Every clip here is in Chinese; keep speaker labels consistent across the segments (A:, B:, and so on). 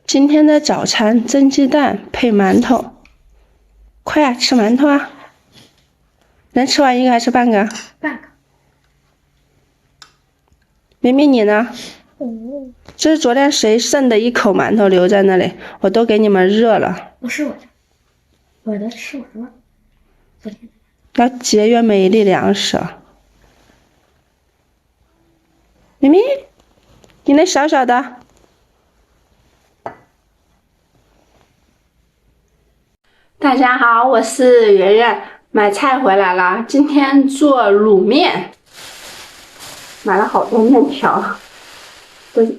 A: 今天的早餐蒸鸡蛋配馒头，快啊，吃馒头啊！能吃完一个还是半个？
B: 半个。
A: 明明你呢？这是昨天谁剩的一口馒头留在那里，我都给你们热了。
B: 不是我的，我的是我的。昨天。
A: 要节约每一粒粮食。明明，你那小小的。大家好，我是圆圆，买菜回来了。今天做卤面，买了好多面条。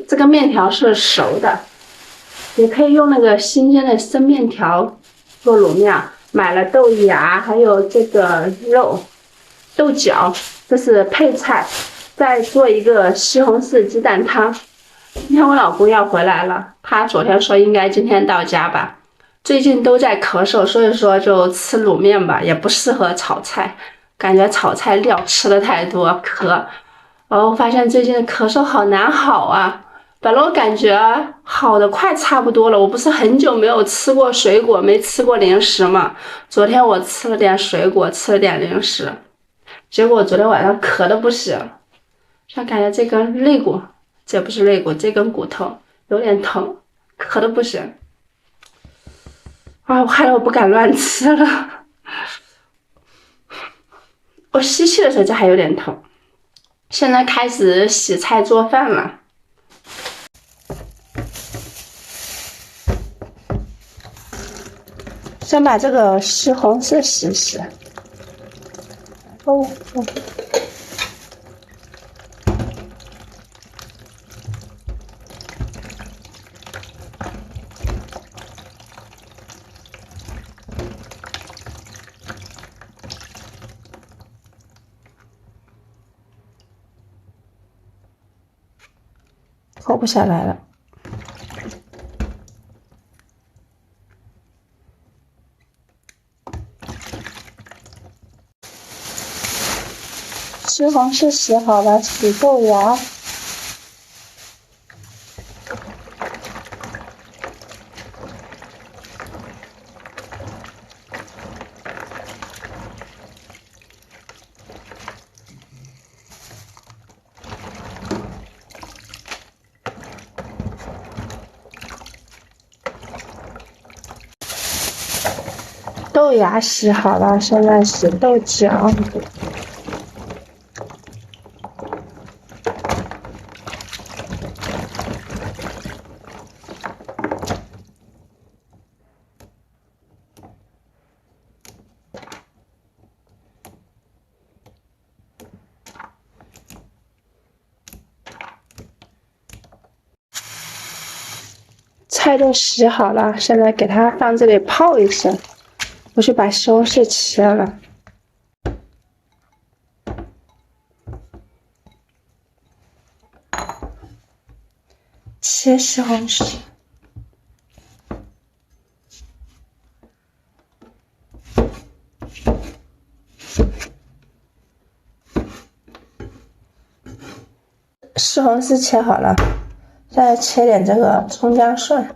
A: 这个面条是熟的，也可以用那个新鲜的生面条做卤面。买了豆芽，还有这个肉、豆角，这是配菜。再做一个西红柿鸡蛋汤。今天我老公要回来了，他昨天说应该今天到家吧。最近都在咳嗽，所以说就吃卤面吧，也不适合炒菜，感觉炒菜料吃的太多咳。我发现最近的咳嗽好难好啊。本来我感觉好的快差不多了，我不是很久没有吃过水果，没吃过零食嘛。昨天我吃了点水果，吃了点零食，结果昨天晚上咳的不行，像感觉这根肋骨，这不是肋骨，这根骨头有点疼，咳的不行。我害得我不敢乱吃了。我吸气的时候这还有点疼。现在开始洗菜做饭了。先把这个西红柿洗洗。脱不下来了。西红柿洗好了，洗豆芽。豆芽洗好了，现在洗豆角。菜都洗好了，现在给它放这里泡一下。我去把西红柿切了。切西红柿。西红柿切好了，再切点这个葱姜蒜。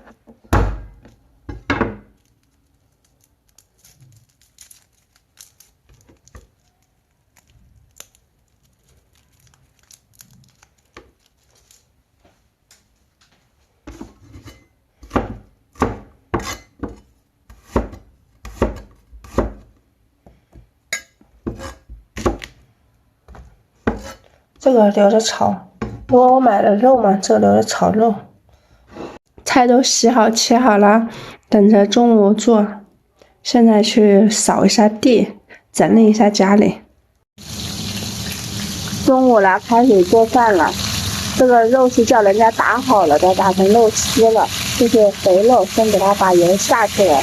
A: 这个留着炒，因为我买了肉嘛，这个留着炒肉。菜都洗好切好了，等着中午做。现在去扫一下地，整理一下家里。中午了，开始做饭了。这个肉是叫人家打好了的，打成肉丝了，这是肥肉，先给它把油下去了。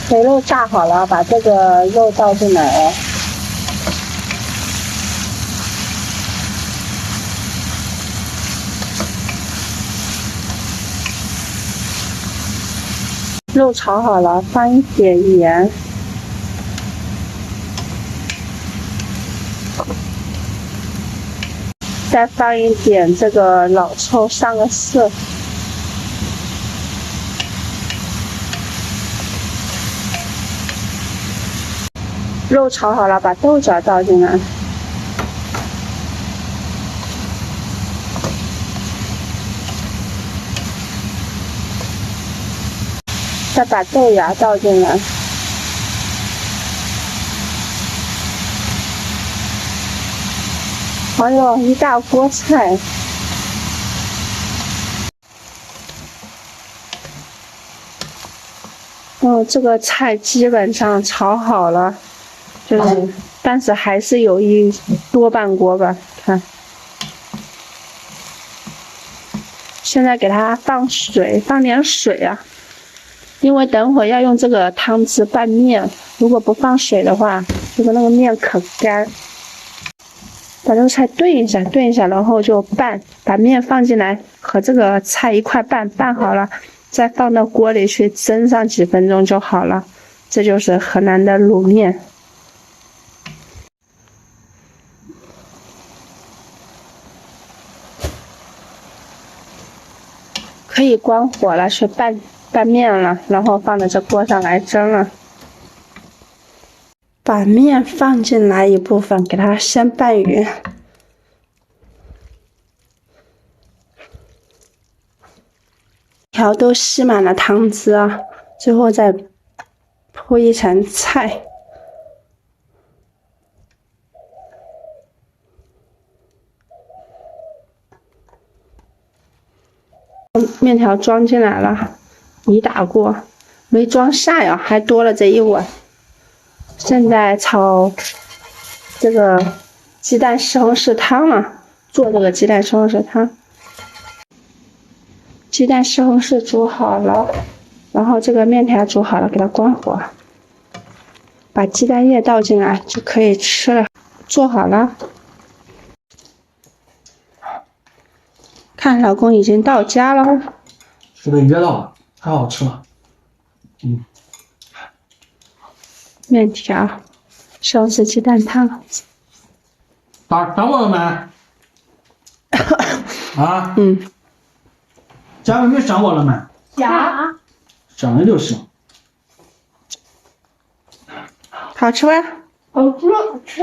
A: 肥肉炸好了，把这个肉倒进来。肉炒好了，放一点盐，再放一点这个老抽上个色。肉炒好了，把豆角倒进来。再把豆芽倒进来。哎呦，一大锅菜。哦，这个菜基本上炒好了，就是，但是还是有一多半锅吧，看。现在给它放水，放点水啊，因为等会要用这个汤汁拌面，如果不放水的话，那个面可干。把这个菜炖一下，炖一下，然后就拌，把面放进来和这个菜一块拌，拌好了再放到锅里去蒸上几分钟就好了。这就是河南的卤面。可以关火了，去拌面了，然后放在这锅上来蒸了。把面放进来一部分，给它先拌匀。条都吸满了汤汁啊，最后再铺一层菜。面条装进来了，一大锅，没装下呀，还多了这一碗。现在炒这个鸡蛋西红柿汤啊，做这个鸡蛋西红柿汤。鸡蛋西红柿煮好了，然后这个面条煮好了，给它关火，把鸡蛋液倒进来就可以吃了。做好了，看老公已经到家了，
C: 是被约到了，太好吃了。
A: 面条，西红柿鸡蛋汤。
C: 等我了没？啊？家妹妹想我了没？想了就行。
A: 好吃吗？
B: 好吃，好吃。